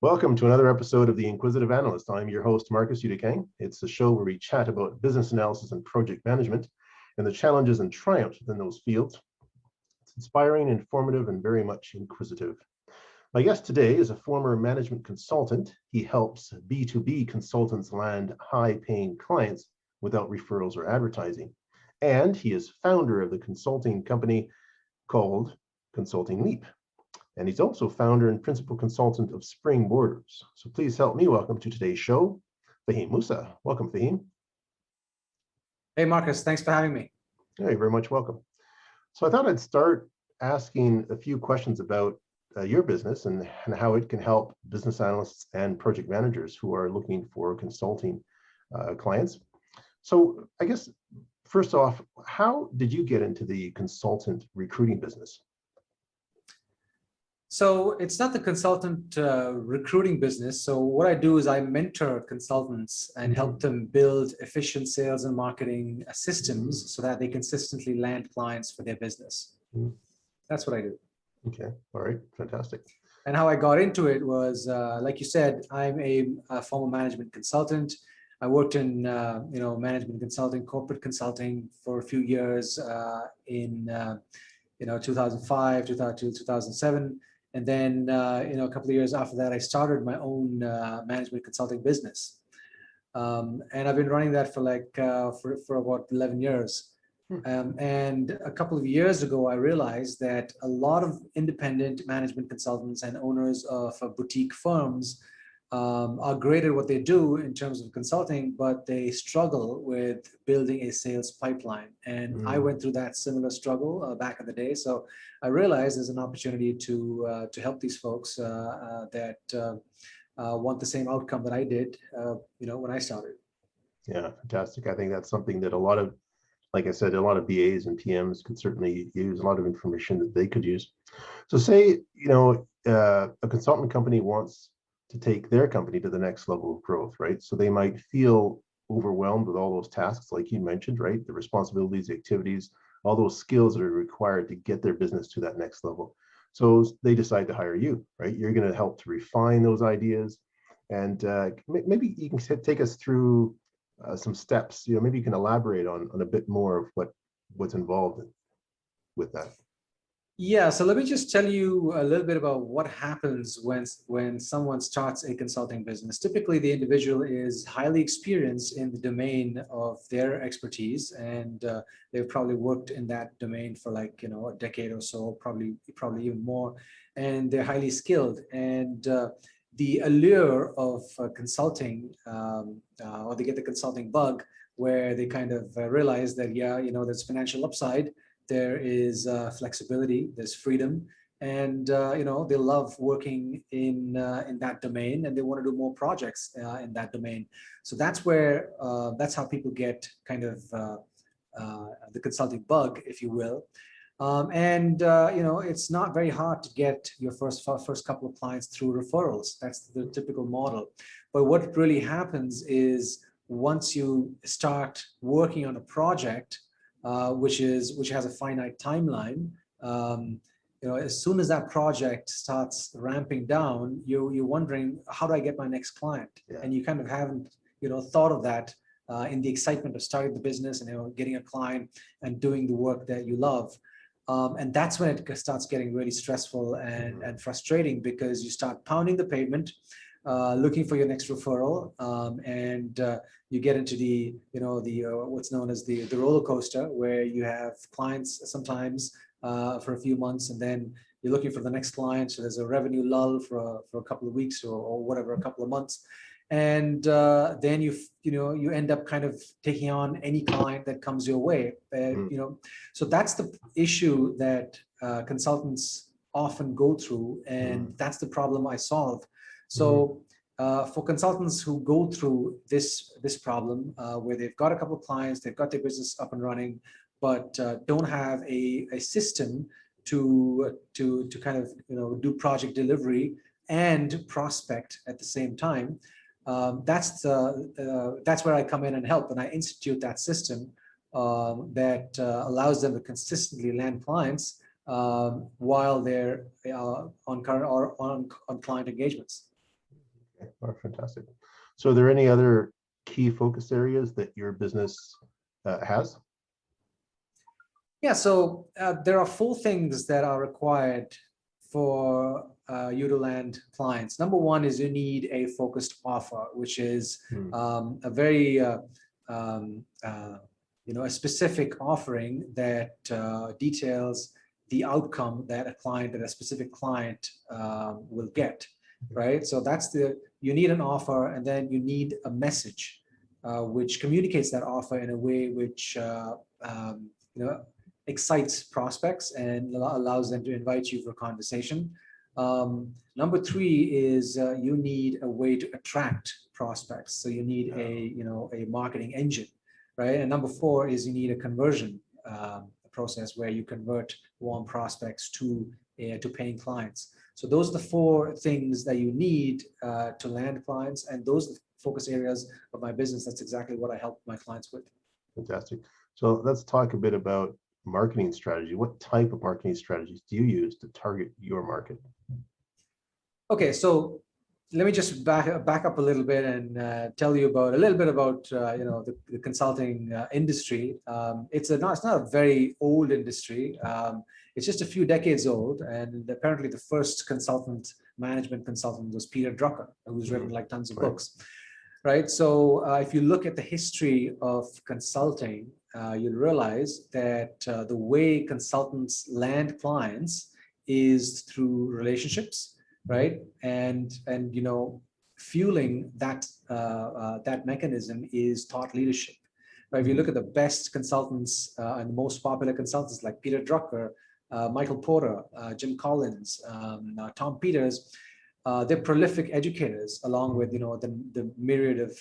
Welcome to another episode of The Inquisitive Analyst. I'm your host, Marcus Udikang. It's a show where we chat about business analysis and project management and the challenges and triumphs within those fields. It's inspiring, informative, and very much inquisitive. My guest today is a former management consultant. He helps B2B consultants land high-paying clients without referrals or advertising. And he is founder of the consulting company called Consulting Leap. And he's also founder and principal consultant of Spring Borders. So please help me welcome to today's show, Faheem Moosa. Welcome, Faheem. Hey, Marcus, thanks for having me. Yeah, you're very much welcome. So I thought I'd start asking a few questions about your business and how it can help business analysts and project managers who are looking for consulting clients. So I guess, first off, how did you get into the consultant recruiting business? So it's not the consultant recruiting business. So what I do is I mentor consultants and help them build efficient sales and marketing systems so that they consistently land clients for their business. That's what I do. Okay. All right. Fantastic. And how I got into it was, like you said, I'm a former management consultant. I worked in management consulting, corporate consulting for a few years in 2005 to 2007. And then, a couple of years after that, I started my own management consulting business. And I've been running that for about 11 years. And a couple of years ago, I realized that a lot of independent management consultants and owners of boutique firms are great at what they do in terms of consulting, but they struggle with building a sales pipeline. And I went through that similar struggle back in the day. So I realized there's an opportunity to help these folks that want the same outcome that I did, when I started. Yeah, fantastic. I think that's something that like I said, a lot of BAs and PMs could certainly use, a lot of information that they could use. So say, a consultant company wants to take their company to the next level of growth, right? So they might feel overwhelmed with all those tasks, like you mentioned, right? The responsibilities, the activities, all those skills that are required to get their business to that next level. So they decide to hire you, right? You're going to help to refine those ideas. And maybe you can take us through some steps. Maybe you can elaborate on a bit more of what's involved with that. Yeah, so let me just tell you a little bit about what happens when someone starts a consulting business. Typically, the individual is highly experienced in the domain of their expertise, and they've probably worked in that domain for a decade or so, probably even more, and they're highly skilled. And the allure of consulting, or they get the consulting bug, where they kind of realize that, there's financial upside. There is flexibility, there's freedom, and they love working in that domain, and they want to do more projects in that domain. So that's how people get kind of the consulting bug, if you will. It's not very hard to get your first couple of clients through referrals. That's the typical model. But what really happens is once you start working on a project, which has a finite timeline, as soon as that project starts ramping down, you're wondering, how do I get my next client? Yeah. And you kind of haven't thought of that in the excitement of starting the business and getting a client and doing the work that you love. And that's when it starts getting really stressful and frustrating, because you start pounding the pavement, looking for your next referral, and you get into the what's known as the roller coaster, where you have clients sometimes for a few months, and then you're looking for the next client. So there's a revenue lull for a couple of weeks or whatever, a couple of months, and then you end up kind of taking on any client that comes your way. So that's the issue that consultants often go through, and that's the problem I solve. So for consultants who go through this problem, where they've got a couple of clients, they've got their business up and running, but don't have a system to kind of do project delivery and prospect at the same time, that's where I come in and help, and I institute that system that allows them to consistently land clients while they're on client engagements. Oh, fantastic. So are there any other key focus areas that your business has? Yeah, so there are four things that are required for you to land clients. Number one is you need a focused offer, which is a very a specific offering that details the outcome that a specific client will get, right? So that's you need an offer, and then you need a message which communicates that offer in a way which excites prospects and allows them to invite you for conversation. Number three is you need a way to attract prospects. So you need a marketing engine, right? And number four is you need a conversion process where you convert warm prospects to paying clients. So those are the four things that you need to land clients, and those are the focus areas of my business. That's exactly what I help my clients with. Fantastic. So let's talk a bit about marketing strategy. What type of marketing strategies do you use to target your market? Okay, so let me just back up a little bit and tell you about a little bit about the consulting industry. It's not a very old industry. It's just a few decades old, and apparently the first management consultant was Peter Drucker, who's written like tons of books. Right. So if you look at the history of consulting, you'll realize that the way consultants land clients is through relationships, right? And fueling that mechanism is thought leadership. Right? If you look at the best consultants and the most popular consultants like Peter Drucker, Michael Porter, Jim Collins, Tom Peters. They're prolific educators, along with the myriad of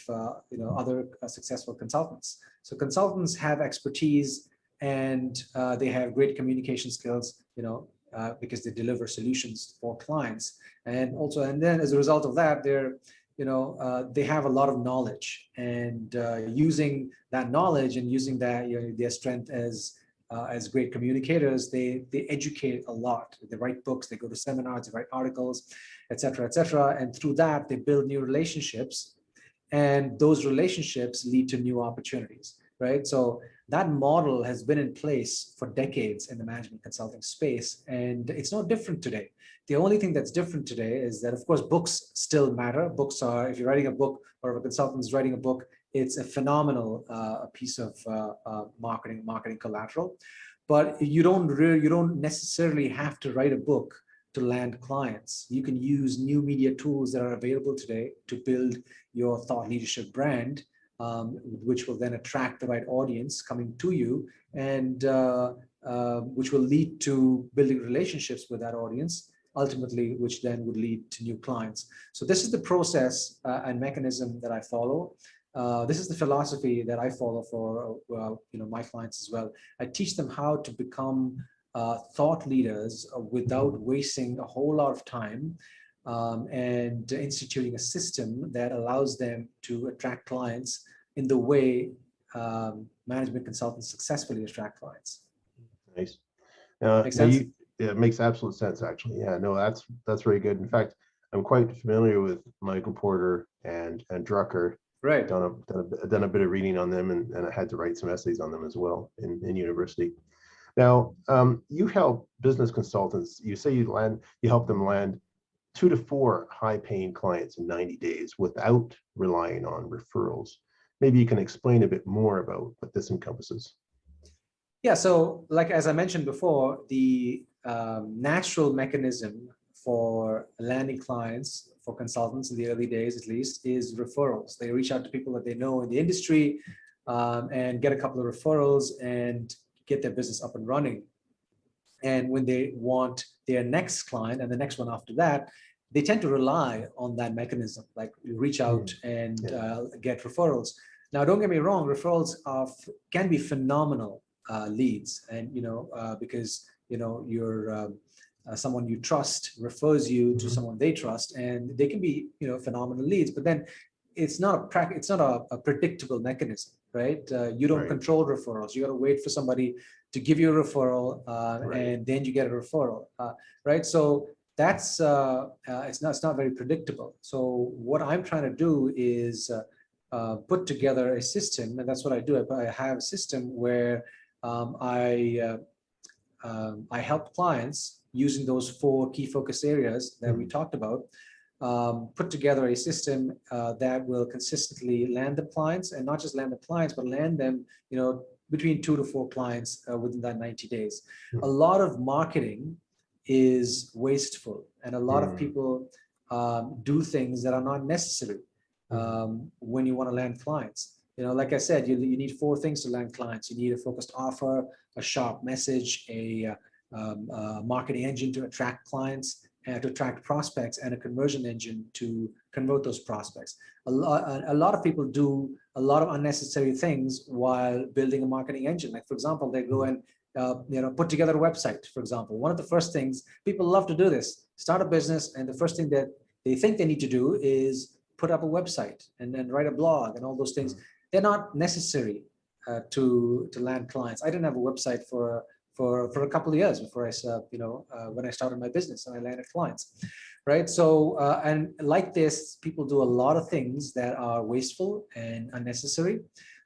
other successful consultants. So consultants have expertise, and they have great communication skills, because they deliver solutions for clients, and then as a result of that, they have a lot of knowledge, and using that knowledge and using that their strength as great communicators, they educate a lot. They write books, they go to seminars, they write articles, et cetera, and through that they build new relationships, and those relationships lead to new opportunities, right? So that model has been in place for decades in the management consulting space, and it's no different today. The only thing that's different today is that, of course, books still matter. Books are, if you're writing a book or if a consultant's writing a book, it's a phenomenal piece of marketing collateral. But you don't necessarily have to write a book to land clients. You can use new media tools that are available today to build your thought leadership brand, which will then attract the right audience coming to you, and which will lead to building relationships with that audience, ultimately, which then would lead to new clients. So this is the process and mechanism that I follow. This is the philosophy that I follow for my clients as well. I teach them how to become thought leaders without wasting a whole lot of time, and instituting a system that allows them to attract clients in the way management consultants successfully attract clients. Nice. Make sense? It makes absolute sense, actually. Yeah, no, that's very good. In fact, I'm quite familiar with Michael Porter and Drucker. Right. Done a bit of reading on them, and I had to write some essays on them as well in university. Now, you help business consultants. You say you help them land 2 to 4 high-paying clients in 90 days without relying on referrals. Maybe you can explain a bit more about what this encompasses. Yeah, so like as I mentioned before, the natural mechanism for landing clients for consultants in the early days, at least, is referrals. They reach out to people that they know in the industry and get a couple of referrals and get their business up and running. And when they want their next client and the next one after that, they tend to rely on that mechanism, like reach out and get referrals. Now, don't get me wrong, referrals can be phenomenal leads, and because you're someone you trust refers you to someone they trust, and they can be phenomenal leads. But then it's not a predictable mechanism, right? You don't control referrals. You got to wait for somebody to give you a referral, and then you get a referral, right? So it's not very predictable. So what I'm trying to do is put together a system, and that's what I do. I have a system where I help clients using those 4 key focus areas that we talked about, put together a system that will consistently land the clients, and not just land the clients, but land them, between 2 to 4 clients within that 90 days. A lot of marketing is wasteful, and a lot of people do things that are not necessary when you want to land clients. Like I said, you need 4 things to land clients. You need a focused offer, a sharp message, a marketing engine to attract clients, and to attract prospects, and a conversion engine to convert those prospects. A lot of people do a lot of unnecessary things while building a marketing engine. Like, for example, they go and put together a website, for example. One of the first things, people love to do this, start a business, and the first thing that they think they need to do is put up a website and then write a blog and all those things. They're not necessary to land clients. I didn't have a website for a couple of years before when I started my business and I landed clients, right? So and like this, people do a lot of things that are wasteful and unnecessary.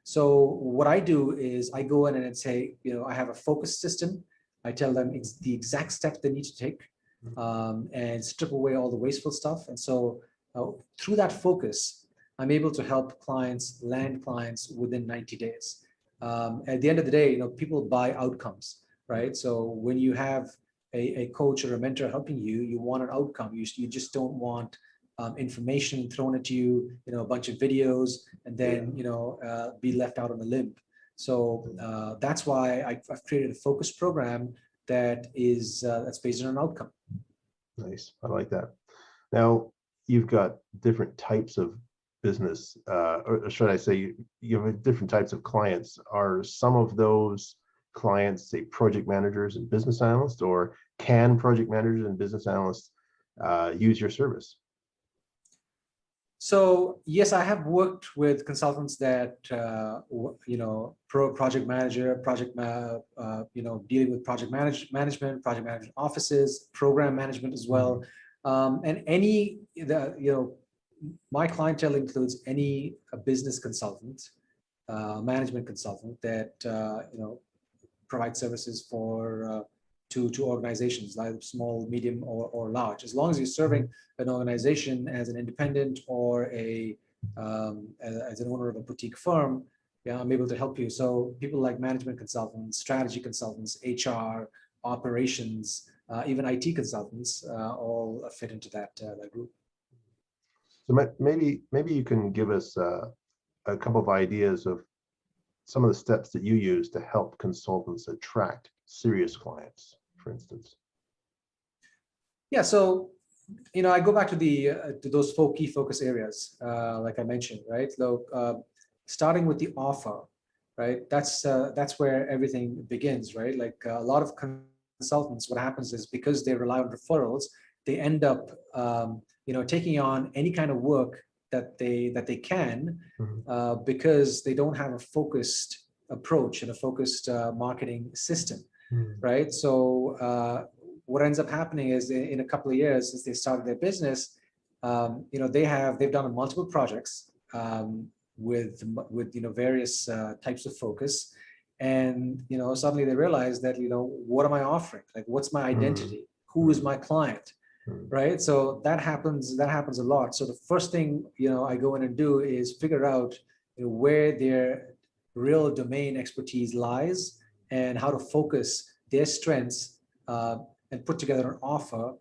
So what I do is I go in and say, I have a focus system. I tell them it's the exact steps they need to take, and strip away all the wasteful stuff. And so through that focus, I'm able to help clients land clients within 90 days. At the end of the day, people buy outcomes, right? So when you have a coach or a mentor helping you, you want an outcome. You just don't want information thrown at you, a bunch of videos, and then be left out on a limb. So that's why I've created a focus program that's based on an outcome. Nice, I like that. Now, you've got different types of business, or should I say, you have different types of clients. Are some of those clients, say, project managers and business analysts, or can project managers and business analysts use your service? So yes, I have worked with consultants that project manager, dealing with project management offices, program management as well, and my clientele includes any business consultant, management consultant that provide services to organizations, like small, medium, or large. As long as you're serving an organization as an independent or as an owner of a boutique firm, I'm able to help you. So people like management consultants, strategy consultants, HR, operations, even IT consultants, all fit into that group. So maybe you can give us a couple of ideas of some of the steps that you use to help consultants attract serious clients, for instance. Yeah, so I go back to those 4 key focus areas, like I mentioned, right? So starting with the offer, right? That's where everything begins, right? Like a lot of consultants, what happens is, because they rely on referrals, they end up taking on any kind of work that they can, because they don't have a focused approach and a focused marketing system, right? So what ends up happening is, in a couple of years since they started their business, they've done multiple projects with various types of focus, and suddenly they realize that what am I offering? Like, what's my identity? Who is my client? Right? So that happens a lot. So the first thing I go in and do is figure out where their real domain expertise lies, and how to focus their strengths and put together an offer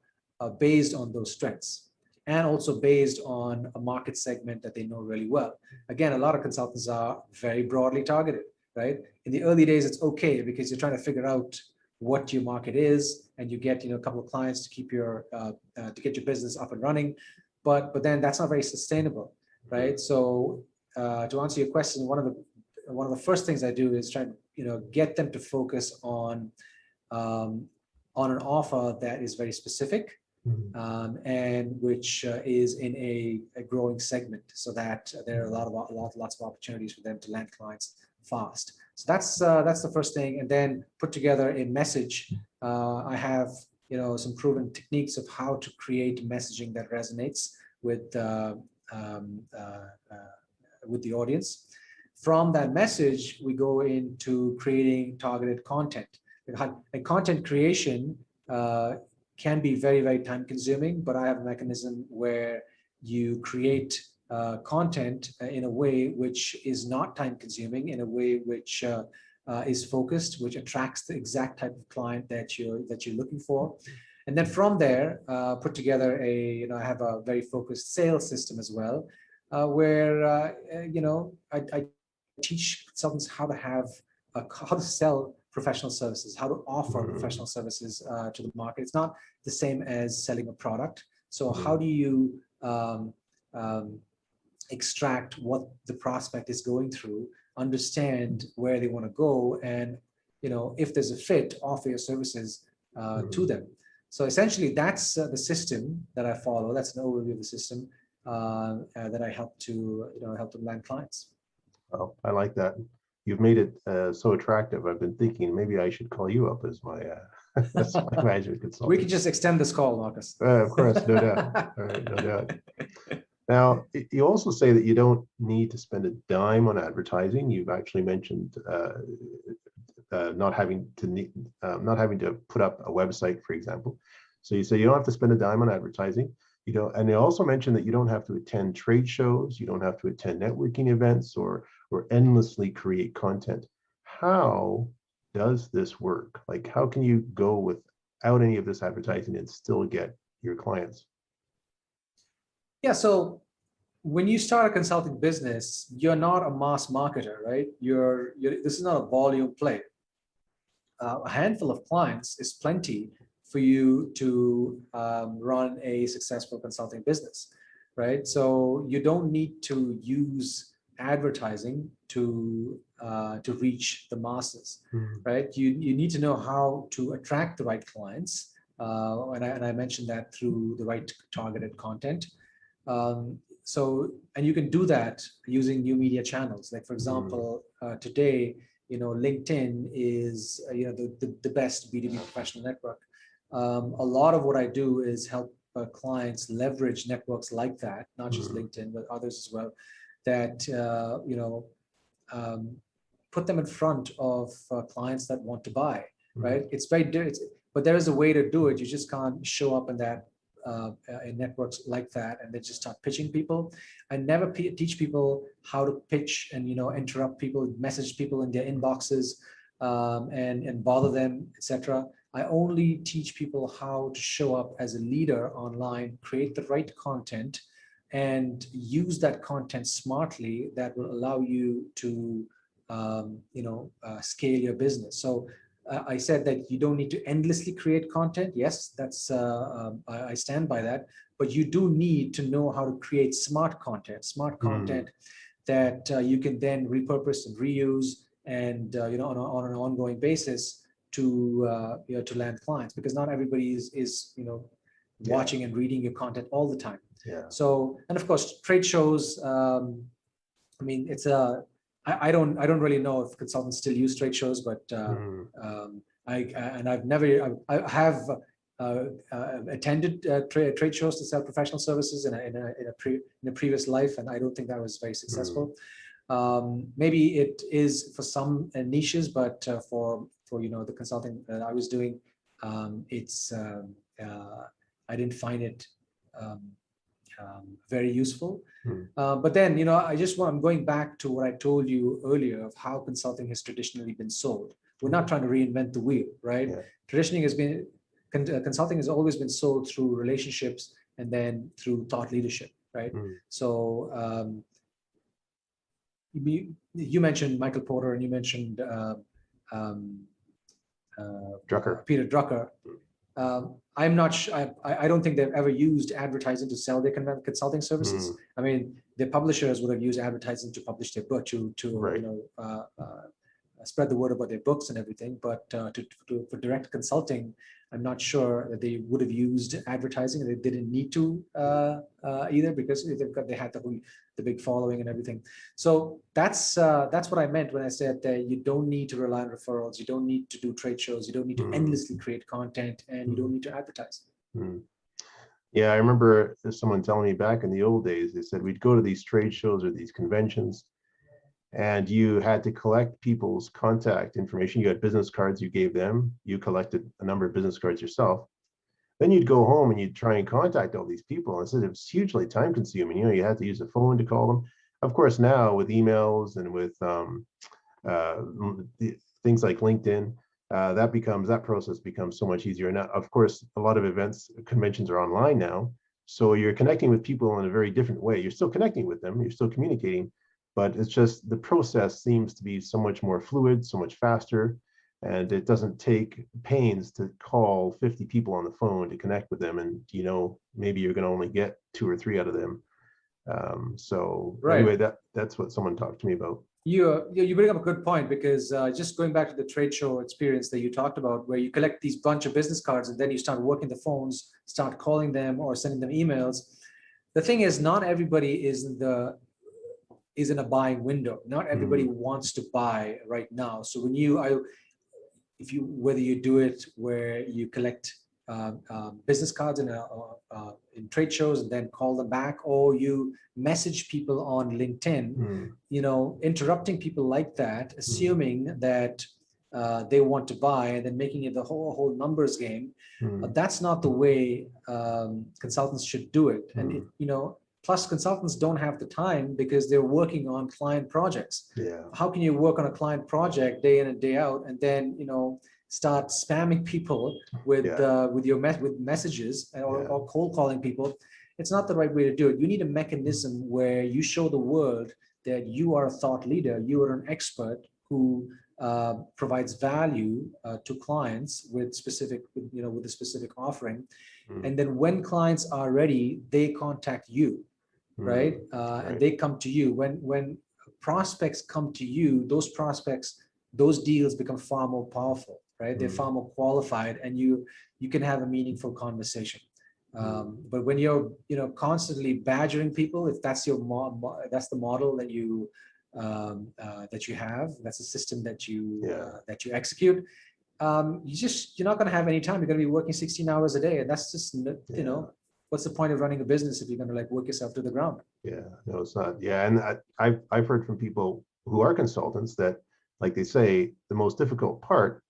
based on those strengths, and also based on a market segment that they know really well. Again, a lot of consultants are very broadly targeted, right? In the early days, it's okay, because you're trying to figure out what your market is, and you get a couple of clients to keep to get your business up and running, but then that's not very sustainable, right? So to answer your question, one of the first things I do is try to get them to focus on an offer that is very specific, and which is in a growing segment, so that there are lots of opportunities for them to land clients fast. So that's the first thing, and then put together a message. I have some proven techniques of how to create messaging that resonates with the audience. From that message, we go into creating targeted content. And content creation can be very, very time consuming, but I have a mechanism where you create content in a way which is not time consuming, in a way which is focused, which attracts the exact type of client that you're looking for. And then from there, put together I have a very focused sales system as well, where I teach consultants how to sell professional services, how to offer professional services to the market. It's not the same as selling a product. So how do you extract what the prospect is going through, understand where they want to go, and if there's a fit, offer your services to them. So essentially, that's the system that I follow. That's an overview of the system that I help to land clients. Oh, I like that. You've made it so attractive. I've been thinking maybe I should call you up as my management consultant. We could just extend this call, Marcus. Of course, no doubt. All right, no doubt. Now, you also say that you don't need to spend a dime on advertising. You've actually mentioned not having to put up a website, for example. So you say you don't have to spend a dime on advertising. And you also mentioned that you don't have to attend trade shows, you don't have to attend networking events or endlessly create content. How does this work? Like, how can you go without any of this advertising and still get your clients? Yeah, so when you start a consulting business, you're not a mass marketer, right? This is not a volume play. A handful of clients is plenty for you to run a successful consulting business, right? So you don't need to use advertising to reach the masses, right? You need to know how to attract the right clients, and I mentioned that through the right targeted content. And you can do that using new media channels. Like, for example, today, LinkedIn is the best B2B professional network. A lot of what I do is help clients leverage networks like that, not just LinkedIn, but others as well, that put them in front of clients that want to buy, right? It's very different, but there is a way to do it. You just can't show up in that in networks like that and then just start pitching people. I never teach people how to pitch and interrupt people, message people in their inboxes, and bother them, etc. I only teach people how to show up as a leader online, create the right content, and use that content smartly that will allow you to scale your business. So I said that you don't need to endlessly create content. Yes, that's I stand by that. But you do need to know how to create smart content that you can then repurpose and reuse and on an ongoing basis to land clients, because not everybody is watching and reading your content all the time. Yeah. So, and of course, trade shows. I mean, it's a I don't really know if consultants still use trade shows, but I have attended trade shows to sell professional services in a previous life, and I don't think that was very successful. Maybe it is for some niches, but for the consulting that I was doing, I didn't find it very useful. But then, I'm going back to what I told you earlier of how consulting has traditionally been sold. We're not trying to reinvent the wheel, right? Yeah. Traditionally consulting has always been sold through relationships and then through thought leadership, right? So you mentioned Michael Porter and you mentioned Peter Drucker. I'm not sure. I don't think they've ever used advertising to sell their consulting services. I mean, their publishers would have used advertising to publish their book, to spread the word about their books and everything. But for direct consulting, I'm not sure that they would have used advertising. They didn't need to either, because they had the big following and everything. So that's what I meant when I said that you don't need to rely on referrals. You don't need to do trade shows. You don't need to endlessly create content, and you don't need to advertise. Yeah, I remember someone telling me back in the old days, they said we'd go to these trade shows or these conventions, and you had to collect people's contact information. You had business cards you gave them. You collected a number of business cards yourself. Then you'd go home and you'd try and contact all these people. And so it was hugely time consuming. You know, you had to use a phone to call them. Of course, now with emails and with things like LinkedIn, that process becomes so much easier. Now, of course, a lot of conventions are online now. So you're connecting with people in a very different way. You're still connecting with them. You're still communicating, but it's just the process seems to be so much more fluid, so much faster, and it doesn't take pains to call 50 people on the phone to connect with them, and maybe you're going to only get 2 or 3 out of them. Anyway, that's what someone talked to me about. You bring up a good point, because just going back to the trade show experience that you talked about, where you collect these bunch of business cards and then you start working the phones, start calling them or sending them emails. The thing is, not everybody is in a buying window. Not everybody wants to buy right now. So whether you do it where you collect business cards in trade shows and then call them back, or you message people on LinkedIn, interrupting people like that, assuming that they want to buy, and then making it the whole numbers game. That's not the way consultants should do it. And plus, consultants don't have the time because they're working on client projects. Yeah. How can you work on a client project day in and day out, and then start spamming people with messages or cold calling people? It's not the right way to do it. You need a mechanism where you show the world that you are a thought leader, you are an expert who provides value to clients with a specific offering. And then when clients are ready, they contact you. Right? And they come to you. When prospects come to you, those deals become far more powerful, right? They're far more qualified, and you can have a meaningful conversation. But when you're constantly badgering people, if that's that's the model that you have, that's the system that you execute, you're not going to have any time. You're going to be working 16 hours a day, and that's just what's the point of running a business if you're going to work yourself to the ground? Yeah, no, it's not. Yeah, and I've heard from people who are consultants that, like they say, the most difficult part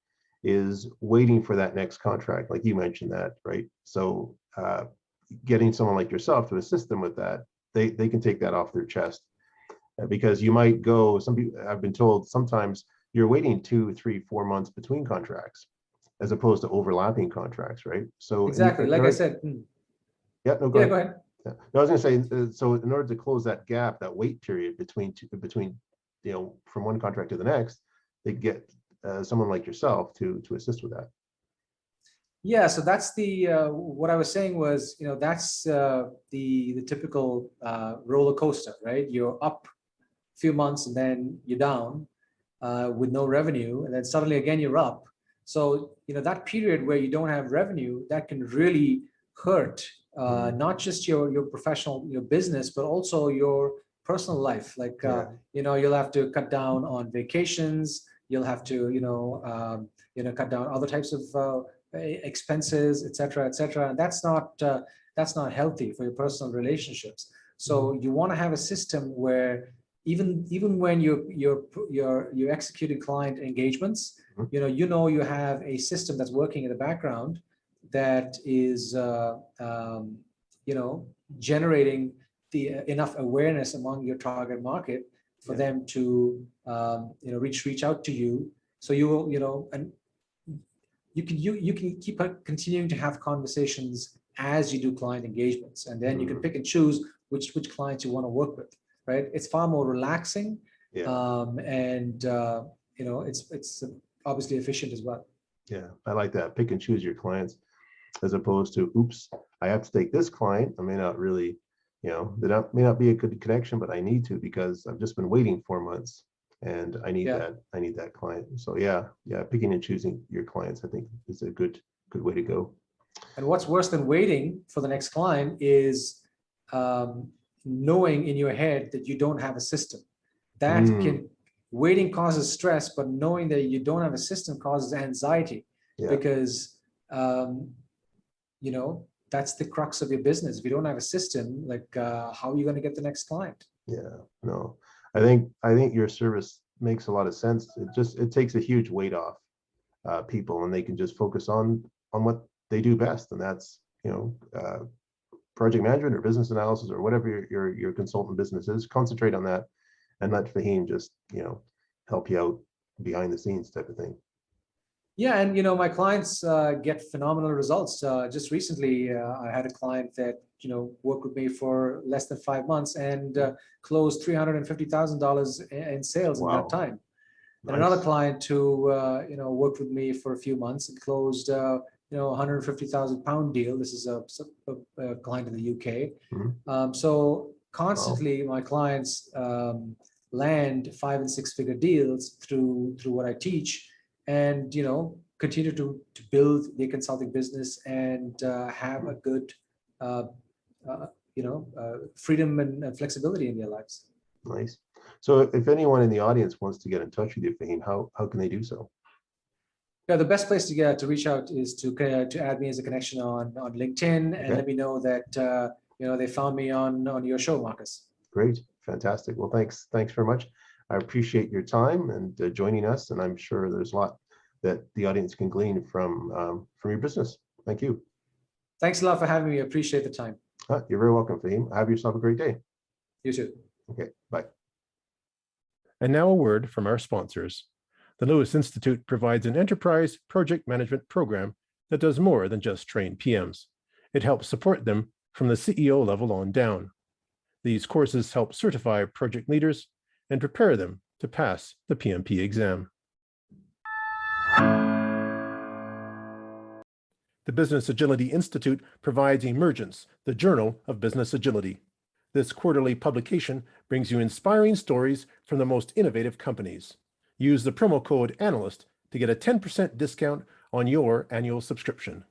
is waiting for that next contract. Like you mentioned that, right? So getting someone like yourself to assist them with that, they can take that off their chest, because you might go. Some people, I've been told, sometimes you're waiting 2, 3, 4 months between contracts, as opposed to overlapping contracts, right? So exactly, like I said. Yeah, no, go ahead. Yeah. No, I was going to say, so in order to close that gap, that wait period between from one contract to the next, they get someone like yourself to assist with that. Yeah, so that's the what I was saying was, that's the typical roller coaster, right? You're up a few months and then you're down with no revenue, and then suddenly again you're up. So that period where you don't have revenue, that can really hurt not just your professional business, but also your personal life. You'll have to cut down on vacations. You'll have to cut down other types of expenses, etc., etc. And that's not healthy for your personal relationships. So you want to have a system where even when you're executing client engagements, you have a system that's working in the background that is generating enough awareness among your target market for them to reach out to you. So you will and you can keep continuing to have conversations as you do client engagements, and then you can pick and choose which clients you want to work with. Right? It's far more relaxing, and it's obviously efficient as well. Yeah, I like that. Pick and choose your clients, as opposed to, oops, I have to take this client. I may not really, may not be a good connection, but I need to, because I've just been waiting 4 months. and I need Yeah. that client. So yeah, picking and choosing your clients, I think, is a good way to go. And what's worse than waiting for the next client is um, knowing in your head that you don't have a system. That can, waiting causes stress, but knowing that you don't have a system causes anxiety, because you know, that's the crux of your business. If you don't have a system, like how are you going to get the next client? Yeah, no, I think your service makes a lot of sense. It takes a huge weight off people, and they can just focus on what they do best, and that's, you know, project management or business analysis or whatever your consultant business is. Concentrate on that, and let Faheem just, you know, help you out behind the scenes type of thing. Yeah, and you know, my clients get phenomenal results. Just recently, I had a client that, you know, worked with me for less than 5 months and closed $350,000 in sales in that time. And another client who you know, worked with me for a few months and closed you know, £150,000 deal. This is a client in the UK. So constantly, my clients land 5 and 6 figure deals through what I teach, and you know, continue to build their consulting business and have a good you know, freedom and flexibility in their lives. Nice. So if anyone in the audience wants to get in touch with you, Faheem, how can they do so? Yeah, the best place to reach out is to add me as a connection on LinkedIn, and let me know that you know, they found me on your show, Marcus. Great, fantastic. Well, thanks very much. I appreciate your time and joining us, and I'm sure there's a lot that the audience can glean from your business. Thank you. Thanks a lot for having me. I appreciate the time. You're very welcome, Faheem. Have yourself a great day. You too. Okay, bye. And now a word from our sponsors. The Lewis Institute provides an enterprise project management program that does more than just train PMs. It helps support them from the CEO level on down. These courses help certify project leaders and prepare them to pass the PMP exam. The Business Agility Institute provides Emergence, the Journal of Business Agility. This quarterly publication brings you inspiring stories from the most innovative companies. Use the promo code ANALYST to get a 10% discount on your annual subscription.